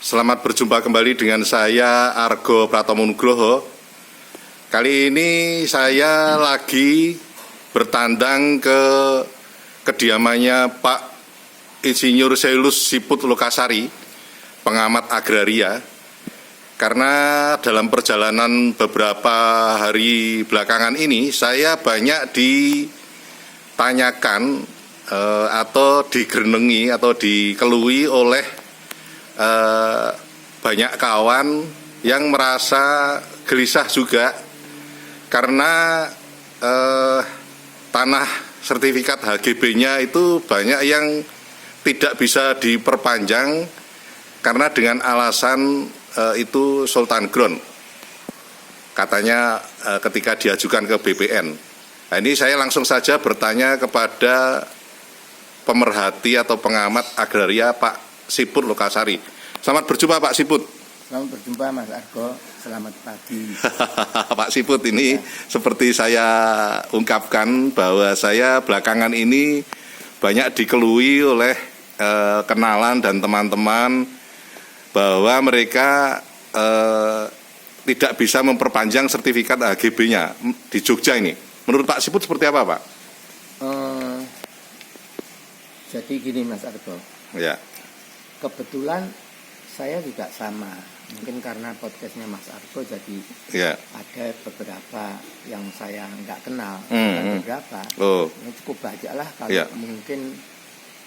Selamat berjumpa kembali dengan saya Argo Pratomo Nugroho. Kali ini saya lagi bertandang ke kediamannya Pak Insinyur Seilus Siput Lokasari, pengamat agraria. Karena dalam perjalanan beberapa hari belakangan ini saya banyak ditanyakan atau digerenengi atau dikelui oleh banyak kawan yang merasa gelisah juga karena tanah sertifikat HGB-nya itu banyak yang tidak bisa diperpanjang karena dengan alasan itu Sultan Ground katanya ketika diajukan ke BPN. Nah, ini saya langsung saja bertanya kepada pemerhati atau pengamat agraria Pak Siput Lokasari. Selamat berjumpa Pak Siput. Selamat berjumpa Mas Argo. Selamat pagi. Pak Siput, ini seperti saya ungkapkan bahwa saya belakangan ini banyak dikelui oleh kenalan dan teman-teman bahwa mereka tidak bisa memperpanjang sertifikat HGB-nya di Jogja ini. Menurut Pak Siput seperti apa, Pak? Jadi gini Mas Argo. Ya. Kebetulan saya juga sama. Mungkin karena podcastnya Mas Argo jadi ada beberapa yang saya nggak kenal. Beberapa. Ini cukup banyak lah kalau mungkin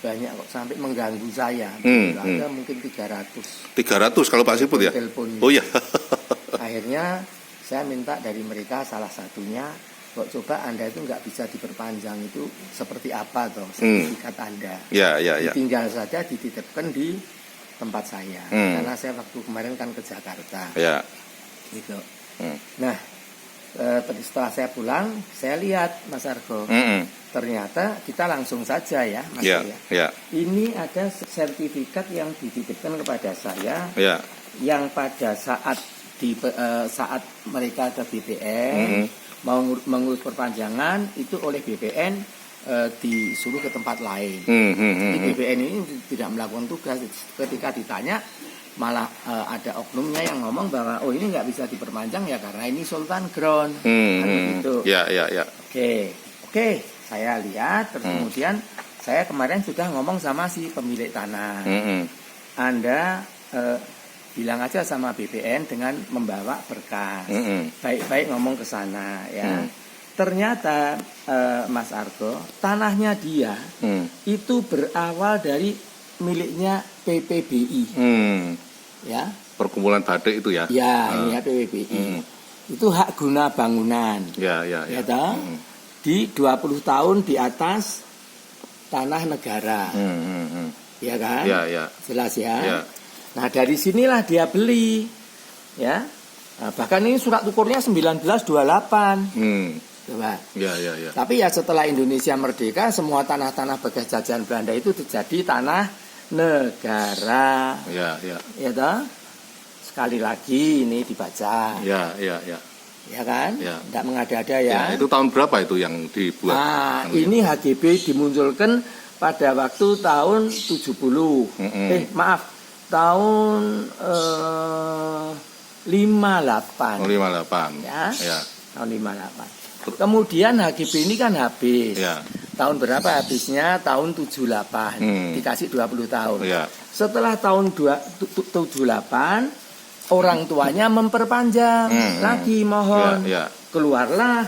banyak kok sampai mengganggu saya. Ada mungkin 300. 300 kalau Pak Siput ya? Teleponnya. Oh iya. Akhirnya saya minta dari mereka salah satunya, kok coba Anda itu nggak bisa diperpanjang itu seperti apa toh sertifikat Anda. Ya. Tinggal saja dititipkan di tempat saya. Karena saya waktu kemarin kan ke Jakarta. Ya. Gitu. Nah, setelah saya pulang, saya lihat Mas Argo. Ternyata kita langsung saja ya, Mas ya. Ini ada sertifikat yang dititipkan kepada saya. Yang pada saat saat mereka ke BPN mau mengurus perpanjangan itu oleh BPN disuruh ke tempat lain. Jadi BPN ini tidak melakukan tugas. Ketika ditanya malah ada oknumnya yang ngomong bahwa oh ini nggak bisa diperpanjang ya karena ini Sultan Ground. Gitu. Ya. Oke, saya lihat terus kemudian saya kemarin sudah ngomong sama si pemilik tanah. Anda bilang aja sama BPN dengan membawa berkas. Baik-baik ngomong ke sana ya. Ternyata Mas Argo, tanahnya dia itu berawal dari miliknya PPBI. Ya. Perkumpulan Badik itu ya. Ya, ini ya PPBI. Itu hak guna bangunan. Ya. Di 20 tahun di atas tanah negara. Ya kan? Ya. Jelas ya. Nah, dari sinilah dia beli. Ya. Nah, bahkan ini surat ukurnya 1928. Coba. Ya. Tapi ya setelah Indonesia merdeka, semua tanah-tanah bekas jajahan Belanda itu jadi tanah negara. Ya toh? Sekali lagi ini dibaca. Ya. Ya kan? Ya. Tidak mengada-ada ya. Itu tahun berapa itu yang dibuat? Nah, ini HGB dimunculkan pada waktu tahun 70. Tahun 58. 58. Ya. Tahun 58. Kemudian HGB ini kan habis. Tahun berapa habisnya? Tahun 78. Dikasih 20 tahun. Setelah tahun 78, orang tuanya memperpanjang lagi mohon. Keluarlah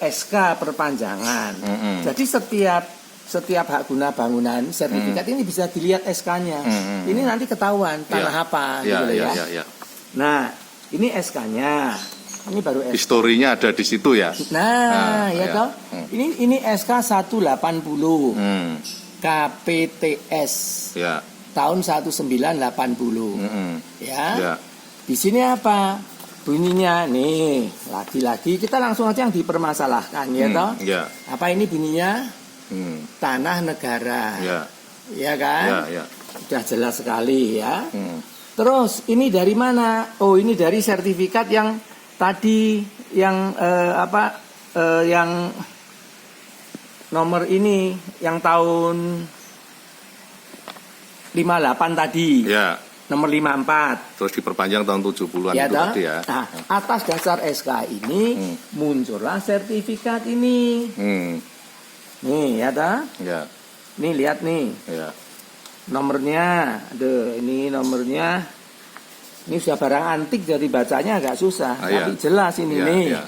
SK perpanjangan. Jadi setiap hak guna bangunan sertifikat ini bisa dilihat SK-nya. Ini nanti ketahuan tanah apa gitu ya. Nah, ini SK-nya. Ini baru SK. Historinya ada di situ ya. Nah, toh. Ini SK 180. KPTS. Tahun 1980. Ya. Di sini apa? Bunyinya nih, lagi-lagi kita langsung aja yang dipermasalahkan ya toh. Apa ini bunyinya? Tanah negara. Ya kan? Sudah jelas sekali ya. Terus ini dari mana? Oh, ini dari sertifikat yang tadi yang yang nomor ini yang tahun 58 tadi. nomor 54. Terus diperpanjang tahun 70-an Ya, itu tadi ya. Nah, atas dasar SK ini muncullah sertifikat ini. Nih, ya toh? Ya. Nih lihat nih. Ya. Nomornya. Aduh, ini nomornya. Ini sudah barang antik jadi bacanya agak susah. Tapi jelas ini nih. Ya.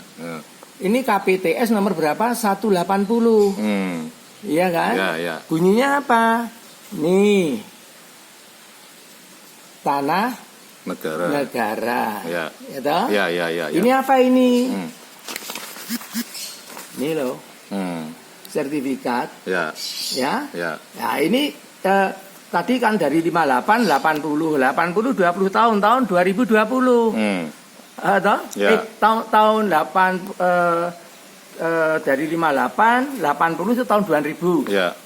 Ini KPTS nomor berapa? 180. Iya kan? Ya. Bunyinya apa? Nih. Tanah negara. Ya. Ya toh? Ya. Ini apa ini? Ini loh. Sertifikat. Ya. Nah, ini tadi kan dari 58 80 20 tahun 2020. Toh? Ya. Tahun 8 dari 58 80 itu tahun 2000. Ya.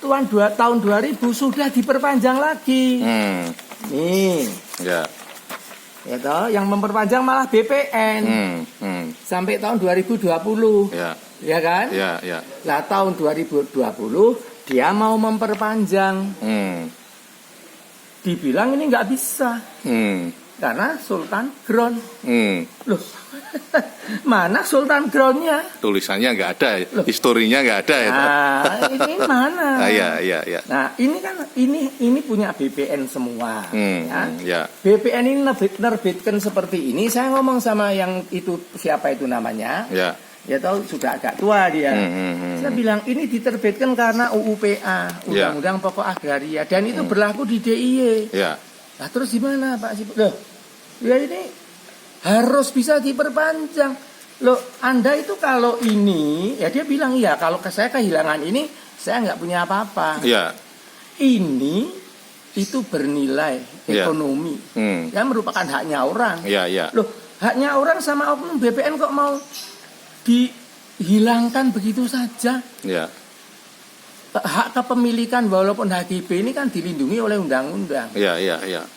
Tahun 2000 sudah diperpanjang lagi. Nih. Ya. Ya toh, yang memperpanjang malah BPN. Sampai tahun 2020. Ya kan? Ya. Lah tahun 2020 dia mau memperpanjang. Dibilang ini nggak bisa. Karena Sultan Ground. Loh, mana Sultan Groundnya? Tulisannya nggak ada, historinya nggak ada ya. Nah, ini mana? Iya. Nah, ini kan ini punya BPN semua. Ya. BPN ini nerbitkan seperti ini. Saya ngomong sama yang itu siapa itu namanya? Ya. Ya tahu sudah agak tua dia. Saya bilang ini diterbitkan karena UUPA, Undang-Undang Pokok Agraria, dan itu berlaku di DIY. Ya. Nah terus gimana Pak Siput? Loh, ya ini harus bisa diperpanjang. Loh, Anda itu kalau ini, ya dia bilang iya, kalau saya kehilangan ini, saya nggak punya apa-apa. Ya. Ini itu bernilai ekonomi, yang merupakan haknya orang. Ya. Loh, haknya orang sama oknum BPN kok mau dihilangkan begitu saja? Ya. Hak kepemilikan walaupun HGB ini kan dilindungi oleh undang-undang. Ya.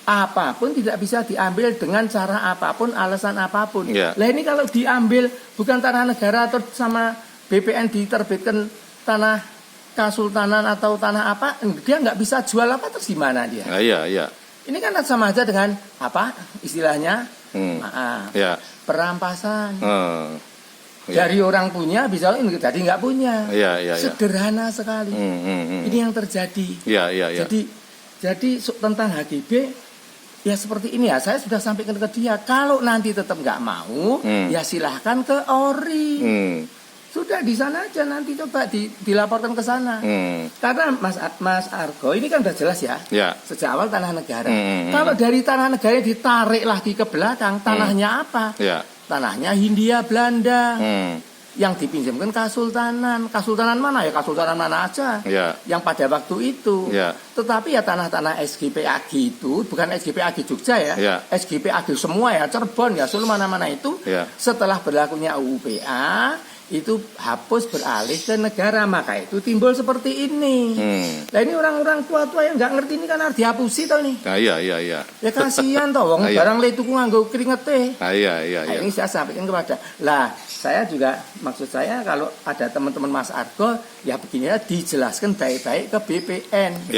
Apapun tidak bisa diambil dengan cara apapun, alasan apapun. Ya. Lah ini kalau diambil bukan tanah negara atau sama BPN diterbitkan tanah kasultanan atau tanah apa, dia nggak bisa jual apa, terus gimana dia? Iya. Ini kan sama aja dengan apa istilahnya? Ya. Perampasan. Ya. Dari orang punya bisa jadi nggak punya. Ya. Sederhana sekali. Ini yang terjadi. Ya. Jadi tentang HGB ya seperti ini ya. Saya sudah sampaikan ke dia. Kalau nanti tetap nggak mau, ya silahkan ke ORI. Sudah di sana aja nanti coba dilaporkan ke sana. Karena Mas Argo ini kan udah jelas ya. Sejak awal tanah negara. Kalau dari tanah negara ditarik lagi ke belakang, tanahnya apa? Tanahnya Hindia Belanda. Yang dipinjamkan Kasultanan mana ya? Kasultanan mana aja. Yang pada waktu itu. Tetapi ya tanah-tanah SGP AG itu, bukan SGP AG Jogja ya. SGP AG semua ya, Cirebon ya, seluruh mana-mana itu. Setelah berlakunya UUPA, itu hapus beralih ke negara, maka itu timbul seperti ini. Nah ini orang-orang tua-tua yang nggak ngerti ini kan harus dihapusi tau nih. Iya. Ya kasihan toh, wong barang le tuku nganggo keringetnya. Iya. Ini saya sampaikan kepada. Lah saya juga maksud saya kalau ada teman-teman Mas Argo ya begini ya, dijelaskan baik-baik ke BPN.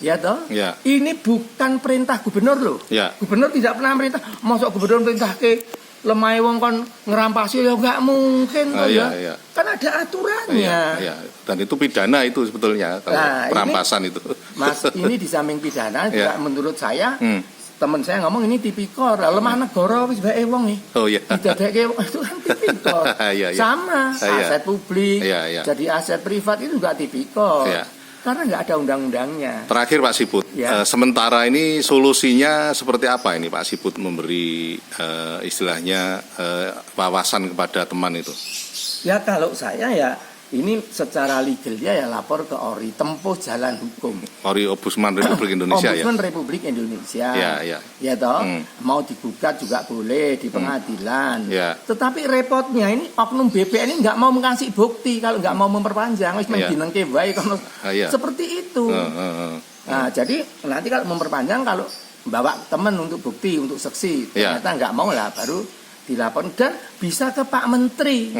Ya toh. Ini bukan perintah gubernur loh. Gubernur tidak pernah merintah. Masuk gubernur perintah ke lemai wong kon ngerampasi ya nggak mungkin ya. Kan ada aturannya. Dan itu pidana itu sebetulnya kalau perampasan itu. Mas, ini di samping pidana juga menurut saya teman saya ngomong ini tipikor. Lemah negara wis bae wong nih. Didadeke itu kan tipikor. Sama aset publik. Jadi aset privat itu juga tipikor. Karena nggak ada undang-undangnya. Terakhir Pak Siput, sementara ini solusinya seperti apa ini Pak Siput memberi istilahnya wawasan kepada teman itu? Ya kalau saya ya ini secara legalnya ya lapor ke ORI, tempuh jalan hukum. ORI Ombudsman Republik Indonesia. Ombudsman Republik Indonesia. Ya toh, mau digugat juga boleh di pengadilan. Tetapi repotnya ini oknum BPN ini nggak mau mengasih bukti kalau nggak mau memperpanjang, wis menginengke wae kalau seperti itu. Nah, jadi nanti kalau memperpanjang kalau bawa teman untuk bukti, untuk saksi, ternyata nggak mau lah baru dilaporkan dan bisa ke Pak Menteri.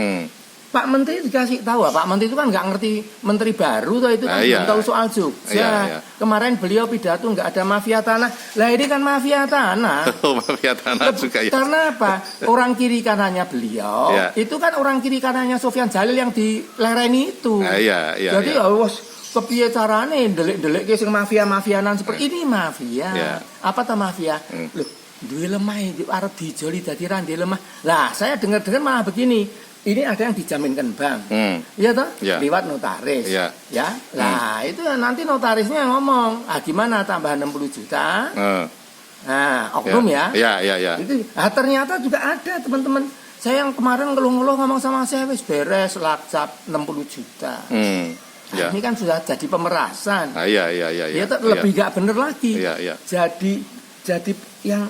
Pak Menteri dikasih tahu, Pak Menteri itu kan nggak ngerti menteri baru tuh, itu kan belum tahu soal Jogja. Kemarin beliau pidato nggak ada mafia tanah. Lah ini kan mafia tanah. Mafia tanah juga ya. Karena apa? Orang kiri kanannya beliau itu kan orang kiri kanannya Sofyan Jalil yang dilereni itu. Jadi kepiye carane ndelik-ndelik sing mafia-mafianan seperti ini mafia. Apa ta mafia? Loh, duwe lemah arep dijoli dadi ra lemah. Lah, saya dengar-dengar malah begini. Ini ada yang dijaminkan bank, iya toh, lewat notaris, ya. Nah itu nanti notarisnya ngomong, gimana tambah 60 juta, nah oknum ya. Itu, ternyata juga ada teman-teman. Saya yang kemarin ngeluh-ngeluh ngomong sama saya, wis beres lakcap 60 juta. Ini kan sudah jadi pemerasan. Lebih gak bener lagi. Jadi yang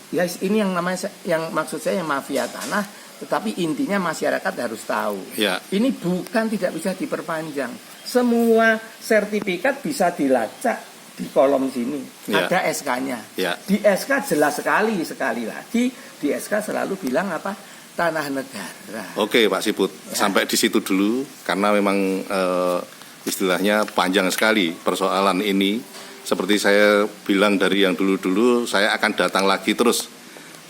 ya ini yang namanya yang maksud saya yang mafia tanah. Tetapi intinya masyarakat harus tahu. Ini bukan tidak bisa diperpanjang. Semua sertifikat bisa dilacak di kolom sini. Ada SK-nya. Di SK jelas sekali lagi di SK selalu bilang apa? Tanah negara. Oke Pak Siput, sampai di situ dulu karena memang istilahnya panjang sekali persoalan ini. Seperti saya bilang dari yang dulu-dulu, saya akan datang lagi terus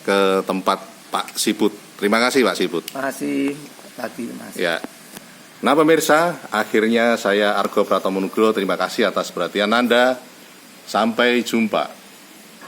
ke tempat Pak Siput. Terima kasih Pak Siput. Terima kasih tadi Mas. Ya. Nah pemirsa, akhirnya saya Argo Pratomo Nugroho terima kasih atas perhatian Anda. Sampai jumpa.